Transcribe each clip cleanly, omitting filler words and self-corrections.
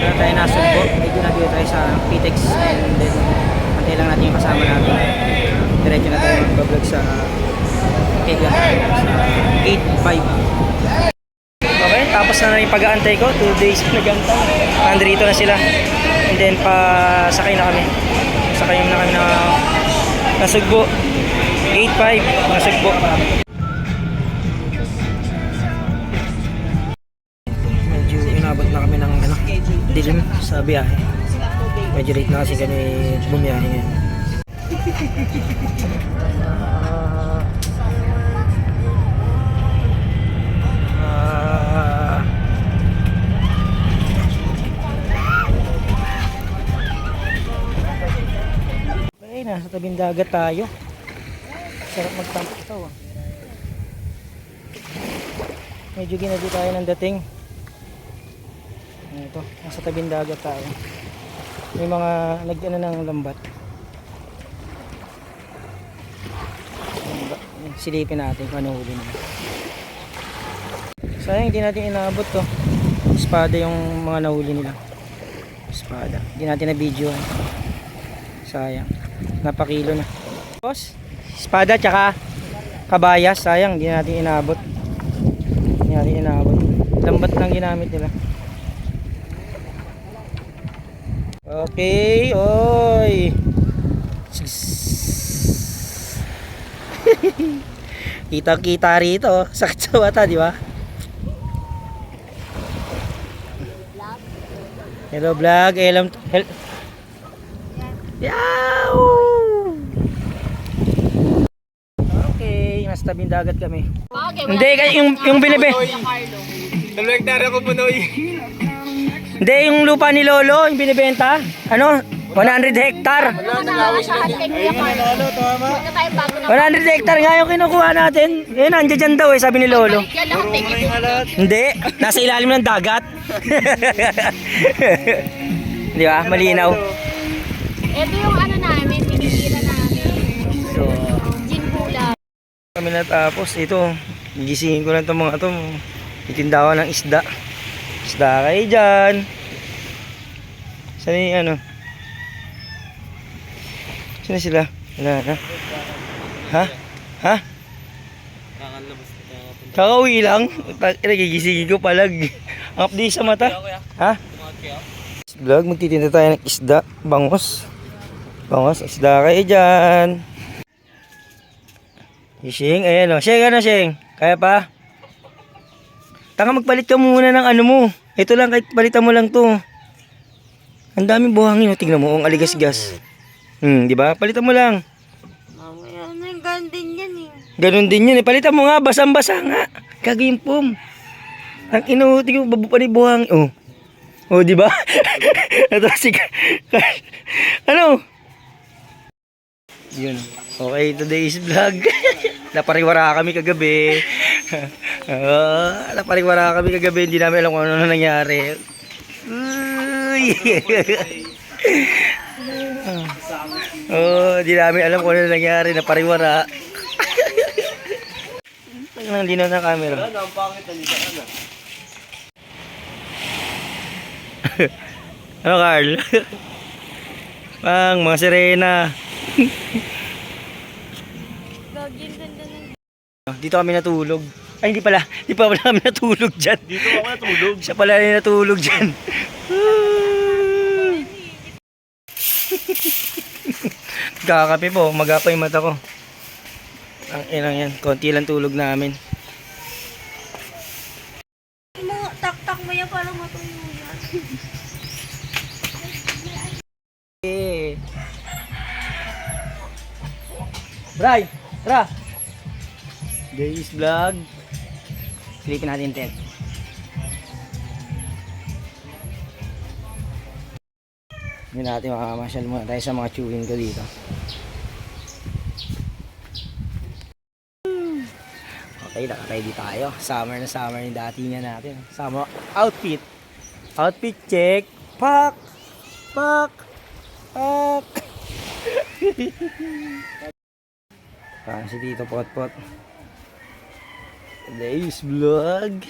Kaya tayo nasugbo. Medyo nabili tayo sa PTEX and then antay lang natin yung kasama natin. Diretso na tayo mag-vlog sa Kegan sa gate 5. Okay, tapos na yung pag-aantay ko. 2 days nag-antay. Nandito na sila. And then pasakay na kami. Sakay na kami na nasugbo. Gate 5 nasugbo. Medyo inabot na kami ng dilim sa biyahe. Medyo late na kasi kami bumiyahe ngayon. Okay, nasa tabing dagat tayo. Sarap magtampo ito. Medyo ginadi tayo ng dating. Ito, nasa tabing dagat tayo. May mga nag-ano ng lambat. Silipin natin kung ano huli nila. Sayang hindi natin inaabot to. Espada yung mga nahuli nila. Espada. Hindi natin na video. Sayang. Napakilo na. Boss, espada tsaka kabayas. Sayang hindi natin inaabot. Hindi natin inaabot. Lambat lang ginamit nila. Okay, oy. Kita-kita rito, sakit sa mata, di ba? Hello vlog, Yaw! Okay, nasa tabing dagat kami. Hindi, yung binibe. 2 hektarya ko punoy. Hindi, yung lupa ni Lolo, yung binibenta. Ano? 100 hektar. 100 hektar nga yung kinukuha natin. Eh, nandiyan dyan daw sabi ni Lolo. Hindi, nasa ilalim ng dagat. Di ba? Malinaw. Ito yung ano namin, pinigila namin. So, Gin Pula. kami natapos. Ito, gigisingin ko lang itong mga ito. Itindawan ng isda. Isda kayo dyan. Saan yung ano? Saan sila? Wala na. Ha? Ha? Kakauwi lang. Nagigisingin ko palag. Ang update sa mata. Ha? Vlog, magtitinda tayo ng isda. Bangos. Bangos, isda kayo dyan. Shing, ayan o. Shing, ano Shing? Kaya pa? Taka, magpalit ka muna ng ano mo. Ito lang, kahit palitan mo lang to. Ang daming buhangin. Tingnan mo, ang aligas-gas. Di ba? Palitan mo lang. Mamaya na yung ganun din yan eh. Ganun din yun eh. Palitan mo nga, basang-basa nga. Kagimpom. Ang inuuti ko, babu pa ni buhangin. Oh. Oh, di ba? Ito si ano? Yun. Okay, today's vlog. Napariwara kami kagabi. Napariwara kami kagabi. Hindi namin alam kung ano nangyari. Uy! Hindi namin alam kung ano nangyari. Napariwara. Ang linaw ng camera. Ang pangit na nito. Ano, Carl? Pang, mga sirena. Dito kami natulog. Ay, hindi pala. Hindi pa pala kami natulog dyan. Dito ako natulog. Siya pala rin natulog dyan. Kakape po. Magapa yung mata ko. Ang inang yan. Konti lang tulog namin. Tak-tak mo yan para matuyo yan. Bray, tara. Days vlog. Silipin natin tent. Hindi natin makamasyal muna tayo sa mga chewing ko dito. Okay, naka-ready tayo. Summer na summer yung datingan natin. Summer outfit. Outfit check. Pak! Pak! Pak! Si Tito Potpot. Today's vlog.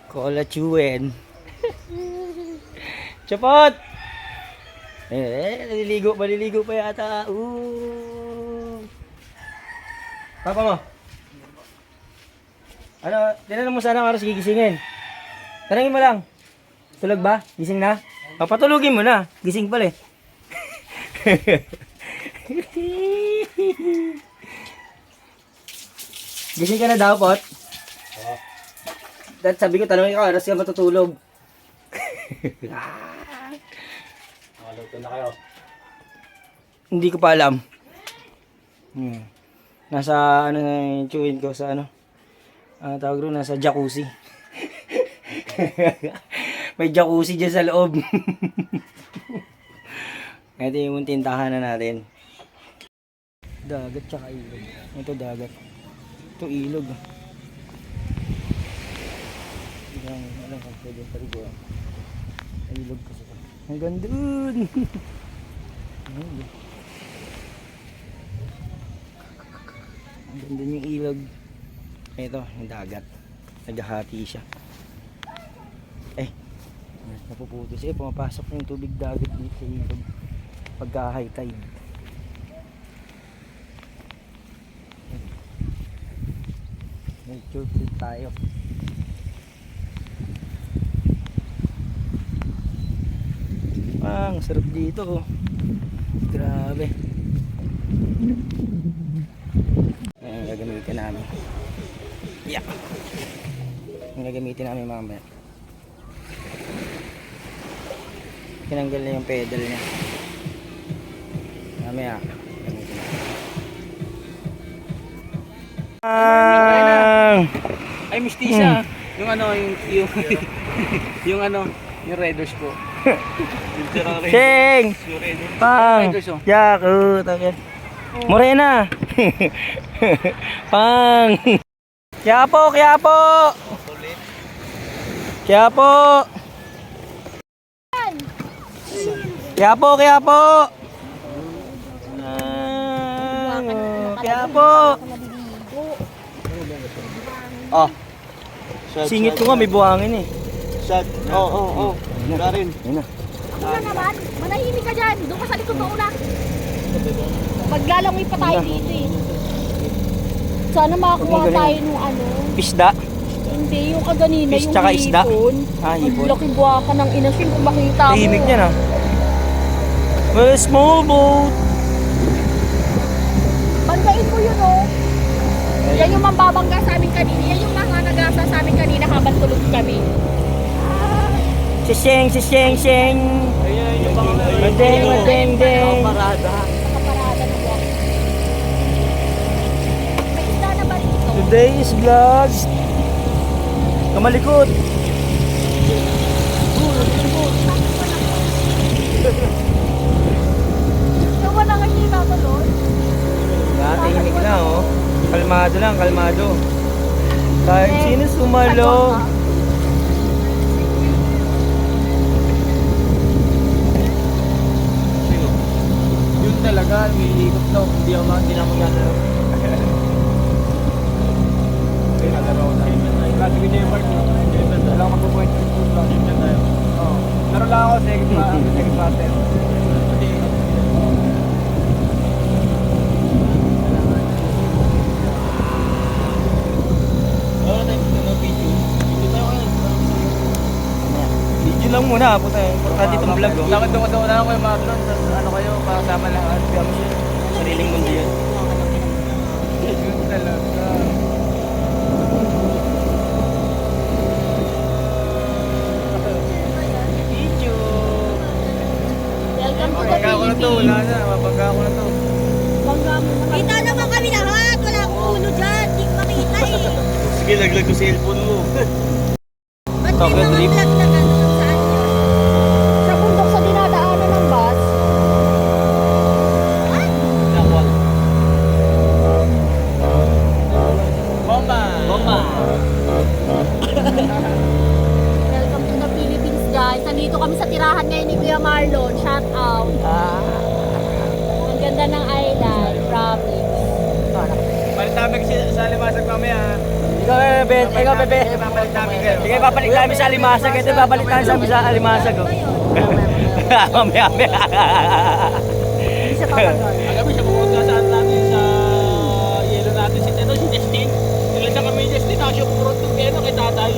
Cola chewin. Chapot! Maliligo pa yata. Papa mo. Ano, tinanong mo sana oras gigisingin. Tanangin mo lang. Tulog ba? Gising na? Papatulugin mo na. Gising pala eh. Gising ka na daw, Pot? Oo. Dahil sabi ko, tanongin ka, oras ka matutulog. Nakaluto na kayo. Hindi ko pa alam. Nasa, ano na yung chewin ko sa ano. Tawag rin, nasa jacuzzi. May jacuzzi dyan sa loob. Ito yung tintahan na natin. Dagat tsaka ilog. Ito dagat. Ito ilog. Ilang kang pwede paligo. Ilog kasi ito. Hanggang doon. Hanggang doon yung ilog. Ito, yung dagat. Naghahati siya. Napuputos eh. Pumapasok na yung tubig dagat dito sa ilog. Pagka high tide. Nature trip tayo. Ang sarap dito oh. Grabe. Ang gagamitin namin. Yeah. Ang gagamitin namin mamaya. Tinanggal na yung pedal niya. Mamaya. Gamitin namin. Ay, mistisya. Yung ano, yung ano, yung Red Horse po. Sing! Pang! Yaku! Morena! Pang! Quiapo! Quiapo! Quiapo! Quiapo! Quiapo! Quiapo! Oh. Singit ko nga, may buhangin eh. Shot. Oo. Wala rin. Ayun na. Una naman, manahimik ka dyan. Doon ka sa likod mo una. Maglalangoy pa tayo dito eh. Sana makakuha tayo nung ano. Pisda. Hindi, yung kaganina, Fish yung tsaka isda. hipon. Hipon. Ang laki buwaka ng inasin kung makita mo. Tahimik niya na. Well, small boat. Bandain mo yun oh. Yan yung mambabangga sa amin kanina. Yan yung mga nagasa sa amin kanina habang tulog kami. Siseng, siseng, seng. Ayun, yung mga Madeng, madeng, deng. parada. Nakaparada na buwak. May isda na ba dito? Today is vlog. Kamalikot. So wala kang kita tuloy? Tahimik na oh. Kalmado lang, kalmado. Kahit sino sumalo. Yun talaga, may ikot daw. Hindi na ako gano'n. Okay, nagaraw tayo. Klase ko niya yung part. Wala akong magpupunta yung food lang. Yun tayo. Oo. Laro lang ako, second pattern. Video lang muna, puta. Importante itong vlog oh. Lakad doon ko yung mga vlog. Ano kayo, kasama lahat. Sariling mundo yun. Yun talaga. Video. Welcome to the Mabangga ko na to, wala Philippines. na. Mabangga ko na to. Bangga mo na. Kita naman kami lahat. Wala akong ulo dyan. Hindi ko makita eh. Sige, laglag ko sa cellphone mo. Ba't may Tokyo mga Drift. vlog na gano'n? Saan yun? Sa bundok sa dinadaanan ng bus. Bomba! Bomba. Welcome to the Philippines guys. Nandito kami sa tirahan ngayon ni Kuya Marlon. Shout out. Ang ganda ng island. Promise. Palit namin kasi sa limasag mamaya. Ikaw, Bebe. Sige, babalik namin sa Alimasag. Ito, babalik namin sa Alimasag. Oh. Mamaya. Hindi siya tatagal. Alam mo, siya pumunta saan natin sa yelo natin si Tito, si Justin. Ilan sa kami Justin, nakasya po ron kung kaya kay tatay.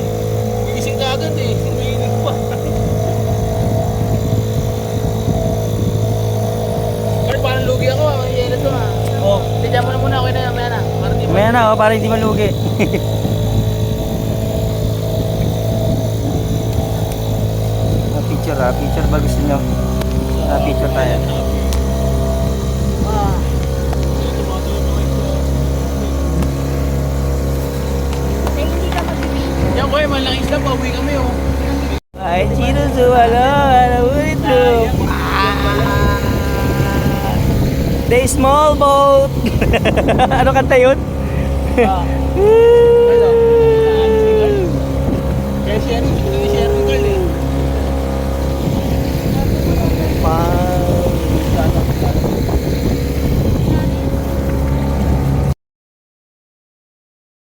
Gigising ka agad eh, umiinig pa. Pero parang lugi ako, ang yelo to ha. Oh. Tidya mo na muna, okay na yan, maya na. Para di Mamaya na, oh, para hindi malugi. Picture picture ba gusto nyo? Picture tayo. Eh, hindi ka mag-video. Yan kuya, malang isla, pauwi kami oh. Ay, chino suwalo, ano ito? The small boat. Ano kanta yun?